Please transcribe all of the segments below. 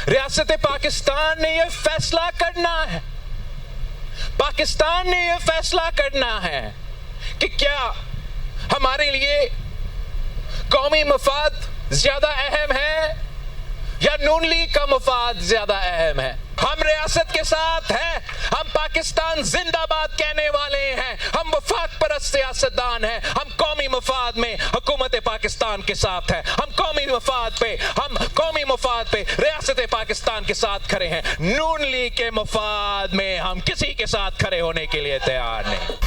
रियासत पाकिस्तान ने यह फैसला करना है, पाकिस्तान ने यह फैसला करना है कि क्या हमारे लिए कौमी मफाद ज्यादा अहम है या नून लीग का मफाद ज्यादा अहम है। हम रियासत के साथ हैं, हम पाकिस्तान जिंदाबाद कहने वाले हैं, हम वफाक परस्त सियासतदान हैं, हम कौमी मफाद में हुकूमत पाकिस्तान के साथ हैं, हम कौमी मफाद पे रियासत पाकिस्तान के साथ खड़े हैं। नून लीग के मफाद में हम किसी के साथ खड़े होने के लिए तैयार नहीं।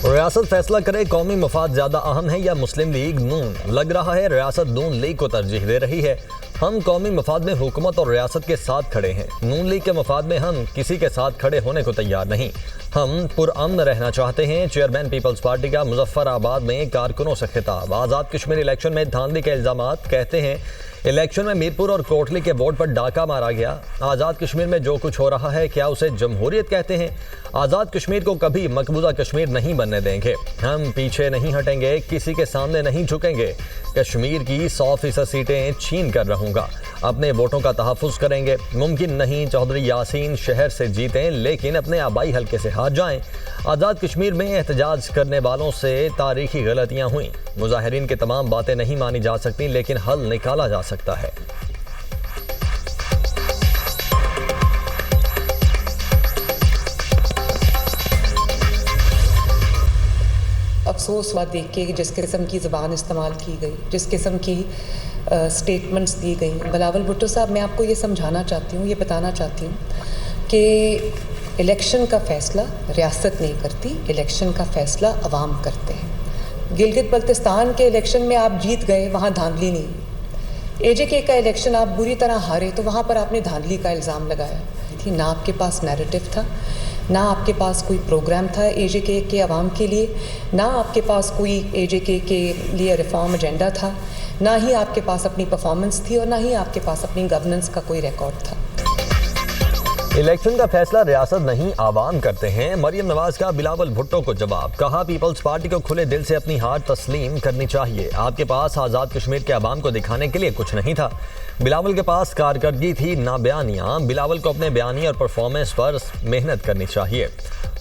रियासत फैसला करे कौमी मफाद ज्यादा अहम है या मुस्लिम लीग नून। लग रहा है रियासत नून लीग को तरजीह दे रही है। हम कौमी मफाद में हुकूमत और रियासत के साथ खड़े हैं। नून लीग के मफाद में हम किसी के साथ खड़े होने को तैयार नहीं। हम पुरअमन रहना चाहते हैं। चेयरमैन पीपल्स पार्टी का मुजफ्फराबाद में कारकुनों से खिताब। आज़ाद कश्मीर इलेक्शन में धांधली के इल्जामात। कहते हैं इलेक्शन में मीरपुर और कोटली के वोट पर डाका मारा गया। आज़ाद कश्मीर में जो कुछ हो रहा है क्या उसे जमहूरियत कहते हैं? आज़ाद कश्मीर को कभी मकबूजा कश्मीर नहीं बनने देंगे। हम पीछे नहीं हटेंगे, किसी के सामने नहीं झुकेंगे। कश्मीर की 100% सीटें छीन कर रहूँगा। अपने वोटों का तहफ़्फ़ुज़ करेंगे। मुमकिन नहीं चौधरी यासीन शहर से जीतें लेकिन अपने आबाई हल्के से हार जाएं। आज़ाद कश्मीर में एहतजाज करने वालों से तारीखी गलतियाँ हुई। मुजाहिरीन की तमाम बातें नहीं मानी जा सकती लेकिन हल निकाला जा सकता है। अफसोस हुआ देख के जिस किस्म की ज़बान इस्तेमाल की गई, जिस किस्म की स्टेटमेंट्स दी गई। बिलावल भुट्टो साहब, मैं आपको ये समझाना चाहती हूँ, ये बताना चाहती हूँ कि इलेक्शन का फ़ैसला रियासत नहीं करती, इलेक्शन का फ़ैसला अवाम करते हैं। गिलगित बल्तिस्तान के इलेक्शन में आप जीत गए, वहाँ धांधली नहीं। एजेके का इलेक्शन आप बुरी तरह हारे तो वहाँ पर आपने धांधली का इल्ज़ाम लगाया थी। ना आपके पास नैरेटिव था, ना आपके पास कोई प्रोग्राम था एजेके के अवाम के लिए, ना आपके पास कोई एजेके के लिए रिफॉर्म एजेंडा था, ना ही आपके पास अपनी परफॉर्मेंस थी और ना ही आपके पास अपनी गवर्नेंस का कोई रिकॉर्ड था। इलेक्शन का फैसला रियासत नहीं आवाम करते हैं। मरियम नवाज का बिलावल भुट्टो को जवाब। कहा पीपल्स पार्टी को खुले दिल से अपनी हार तस्लीम करनी चाहिए। आपके पास आज़ाद कश्मीर के अवाम को दिखाने के लिए कुछ नहीं था। बिलावल के पास कारकर्दगी थी, ना बयानियाँ। बिलावल को अपने बयानी और परफॉर्मेंस पर मेहनत करनी चाहिए।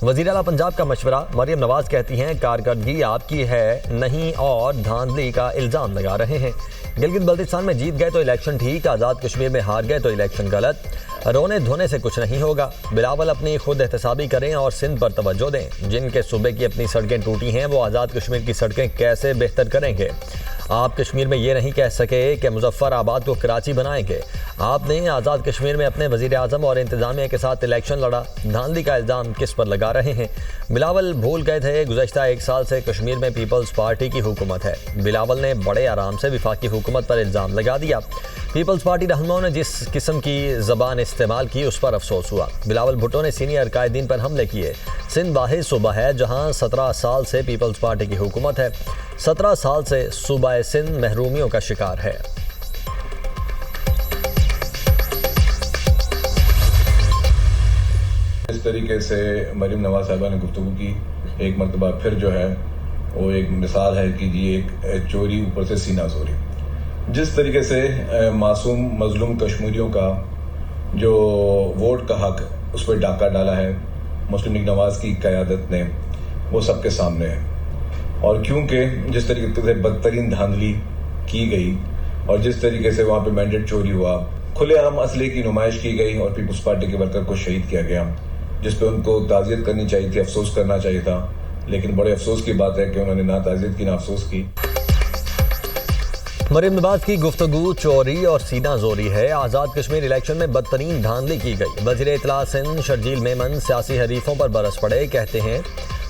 वज़ीर आला पंजाब का मशवरा। मरियम नवाज कहती हैं कारकर्दगी आपकी है नहीं और धांधली का इल्ज़ाम लगा रहे हैं। गिलगित बल्तिस्तान में जीत गए तो इलेक्शन ठीक, आज़ाद कश्मीर में हार गए तो इलेक्शन गलत। रोने धोने से कुछ नहीं होगा। बिलावल अपनी खुद एहतसाबी करें और सिंध पर तवज्जो दें। जिनके सूबे की अपनी सड़कें टूटी हैं वो आज़ाद कश्मीर की सड़कें कैसे बेहतर करेंगे? आप कश्मीर में ये नहीं कह सके कि मुजफ्फराबाद को कराची बनाएंगे। आपने आज़ाद कश्मीर में अपने वज़ीर आज़म और इंतज़ामिया के साथ इलेक्शन लड़ा। धांधली का इल्ज़ाम किस पर लगा रहे हैं? बिलावल भूल गए थे गुज़श्ता 1 साल से कश्मीर में पीपल्स पार्टी की हुकूमत है। बिलावल ने बड़े आराम से वफाकी हुकूमत पर इल्ज़ाम लगा दिया। पीपल्स पार्टी रहनुमाओं ने जिस किस्म की ज़बान इस्तेमाल की उस पर अफसोस हुआ। बिलावल भुट्टो ने सीनियर कायदीन पर हमले किए। सिंध वाहिद सूबा है जहां 17 साल से पीपल्स पार्टी की हुकूमत है। 17 साल से सूबा सिंध महरूमियों का शिकार है। इस तरीके से मरियम नवाज साहिबा ने गुफ्तगू की, एक मरतबा फिर जो है वो एक मिसाल है कि जी एक चोरी ऊपर से सीना जोरी। जिस तरीके से मासूम मजलूम कश्मीरियों का जो वोट का हक उस पर डाका डाला है मुस्लिम लीग नवाज की क़यादत ने, वो सबके सामने है। और क्योंकि जिस तरीके से बदतरीन धांधली की गई और जिस तरीके से वहाँ पे मैंडेट चोरी हुआ, खुलेआम असले की नुमाइश की गई और पीपल्स पार्टी के वर्कर को शहीद किया गया, जिस पे उनको ताज़ियत करनी चाहिए थी, अफसोस करना चाहिए था। लेकिन बड़े अफसोस की बात है कि उन्होंने ना ताज़ियत की ना अफसोस की। मरियम नवाज की गुफ्तगू चोरी और सीना जोरी है। आज़ाद कश्मीर इलेक्शन में बदतरीन धांधली की गई। वज़ीर इत्तला सिंध शर्जील मेमन सियासी हरीफों पर बरस पड़े। कहते हैं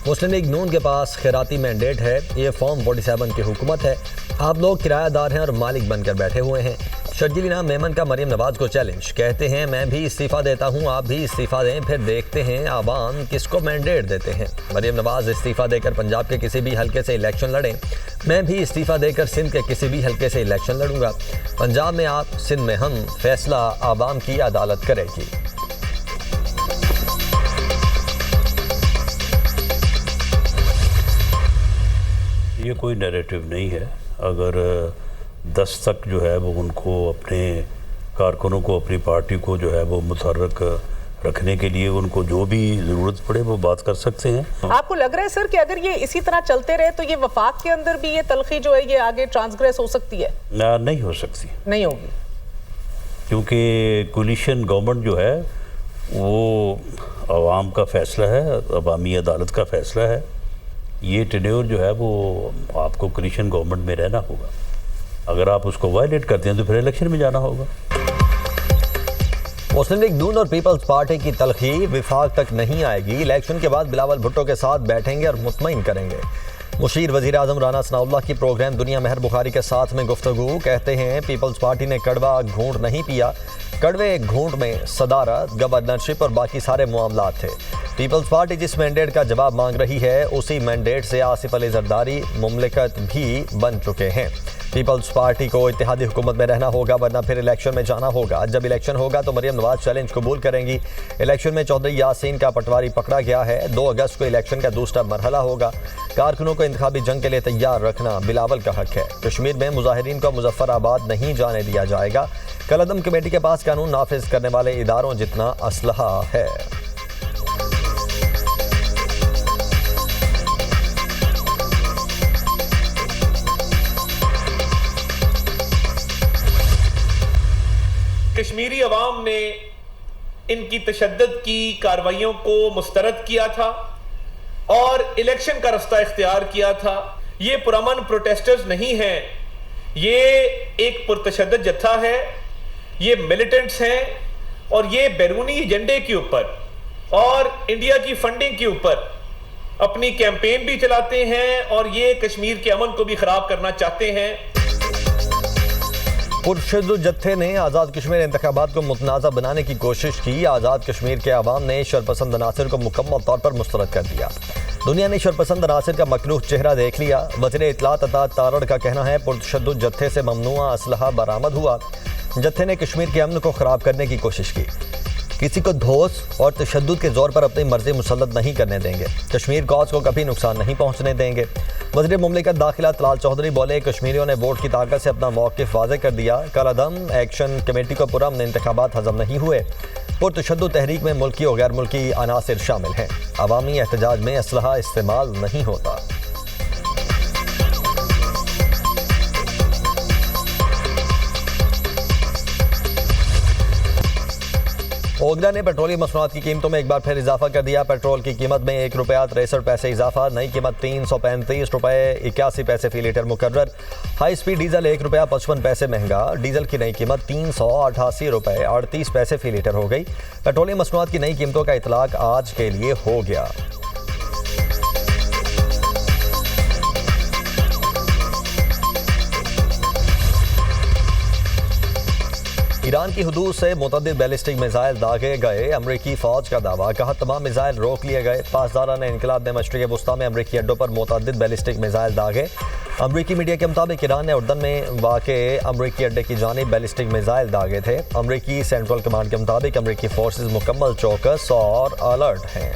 मुस्लिम लीग नून के पास खैराती मैंडेट है, ये फॉर्म 47 की हुकूमत है। आप लोग किरायादार हैं और मालिक बनकर बैठे हुए हैं। शर्जीलीना मेमन का मरियम नवाज को चैलेंज। कहते हैं मैं भी इस्तीफ़ा देता हूं, आप भी इस्तीफ़ा दें, फिर देखते हैं आवाम किसको मैंडेट देते हैं। मरियम नवाज इस्तीफ़ा देकर पंजाब के किसी भी हल्के से इलेक्शन लड़ें, मैं भी इस्तीफ़ा देकर सिंध के किसी भी हल्के से इलेक्शन लड़ूंगा। पंजाब में आप, सिंध में हम, फैसला आवाम की अदालत करेगी। ये कोई नैरेटिव नहीं है। अगर 10 तक जो है वो उनको अपने कारकुनों को अपनी पार्टी को जो है वो मुतहर्रिक रखने के लिए उनको जो भी ज़रूरत पड़े वो बात कर सकते हैं। आपको लग रहा है सर कि अगर ये इसी तरह चलते रहे तो ये वफाक के अंदर भी ये तलखी जो है ये आगे ट्रांसग्रेस हो सकती है? नहीं हो सकती, नहीं होगी, क्योंकि कोलिशन गवर्नमेंट जो है वो अवाम का फ़ैसला है, अवामी अदालत का फ़ैसला है। ये टेन्योर जो है वो आपको कोलिशन गवर्नमेंट में रहना होगा। अगर आप उसको वायलेट करते हैं तो फिर इलेक्शन में जाना होगा। मुस्लिम लीग नून और पीपल्स पार्टी की तलखी विफाक तक नहीं आएगी। इलेक्शन के बाद बिलावल भुट्टो के साथ बैठेंगे और मुतमईन करेंगे। मुशीर वज़ीर आज़म राना सनाउल्लाह की प्रोग्राम दुनिया मेहर बुखारी के साथ में गुफ्तगू। कहते हैं पीपल्स पार्टी ने कड़वा घूंट नहीं पिया, कड़वे घूंट में सदारत, गवर्नरशिप और बाकी सारे मामलात थे। पीपल्स पार्टी जिस मैंडेट का जवाब मांग रही है उसी मैंडेट से आसिफ अली जरदारी मुमलिकत भी बन चुके हैं। पीपल्स पार्टी को इत्तेहादी हुकूमत में रहना होगा, वरना फिर इलेक्शन में जाना होगा। जब इलेक्शन होगा तो मरियम नवाज चैलेंज कबूल करेंगी। इलेक्शन में चौधरी यासीन का पटवारी पकड़ा गया है। 2 अगस्त को इलेक्शन का दूसरा मरहला होगा। कारकुनों को इंतखाबी जंग के लिए तैयार रखना बिलावल का हक है। कश्मीर में मुजाहिरीन को मुजफ्फराबाद नहीं जाने दिया जाएगा। कलअदम कमेटी के पास कानून नाफिज करने वाले इदारों जितना असलहा है। कश्मीरी अवाम ने इनकी तशद्दुद की कार्रवाइयों को मुस्तरद किया था और इलेक्शन का रास्ता इख्तियार किया था। ये पुरअमन प्रोटेस्टर्स नहीं हैं, ये एक पुरतशद्दुद जत्था है, ये मिलिटेंट्स हैं और ये बैरूनी एजेंडे के ऊपर और इंडिया की फंडिंग के ऊपर अपनी कैंपेन भी चलाते हैं और ये कश्मीर के अमन को भी खराब करना चाहते हैं। पुरशद्दुद जत्थे ने आज़ाद कश्मीर इंतखाबात को मुतनाज़ा बनाने की कोशिश की। आज़ाद कश्मीर के अवाम ने शरपसंद अनासिर को मुकम्मल तौर पर मुस्तरद कर दिया। दुनिया ने शरपसंद अनासिर का मकरूह चेहरा देख लिया। वज़ीर इत्तलात अता तारड़ का कहना है पुरशद्दुद जत्थे से ममनुआ असलहा बरामद हुआ। जत्थे ने कश्मीर के अमन को ख़राब करने की कोशिश की। किसी को धोस और तशद्दुद के ज़ोर पर अपनी मर्जी मुसल्लत नहीं करने देंगे। कश्मीर कॉज को कभी नुकसान नहीं पहुँचने देंगे। वज़ीर मुमलिकत दाखिला तलाल चौधरी बोले कश्मीरियों ने वोट की ताकत से अपना मौक़िफ़ वाज़े कर दिया। कलअदम एक्शन कमेटी को पुरअमन इंतखाबात हज़म नहीं हुए। पुरतशद्दुद तहरीक में मुल्की और गैर मुल्की अनासिर शामिल हैं। अवामी एहतजाज में असलहा इस्तेमाल नहीं होता। ओगरा ने पेट्रोलियम मसनूआत की कीमतों में एक बार फिर इजाफा कर दिया। पेट्रोल की कीमत में ₹1.63 इजाफा, नई कीमत ₹335.81 फी लीटर मुकर्रर। हाई स्पीड डीजल ₹1.55 महंगा, डीजल की नई कीमत ₹388.38 फी लीटर हो गई। पेट्रोलियम मसनूआत की नई कीमतों का इतलाक आज के लिए हो गया। ईरान की हुदूद से मुतअद्दिद बैलिस्टिक मिसाइल दागे गए। अमरीकी फौज का दावा, कहा तमाम मिसाइल रोक लिए गए। पासदारान इनकलाब ने मशरिक़ वुस्ता में अमरीकी अड्डों पर मुतअद्दिद बैलिस्टिक मिसाइल दागे। अमरीकी मीडिया के मुताबिक ईरान ने उर्दन में वाक़े अमरीकी अड्डे की जानिब बैलिस्टिक मिसाइल दागे थे। अमरीकी सेंट्रल कमांड के मुताबिक अमरीकी फोर्सेज मुकम्मल चौकस और अलर्ट हैं।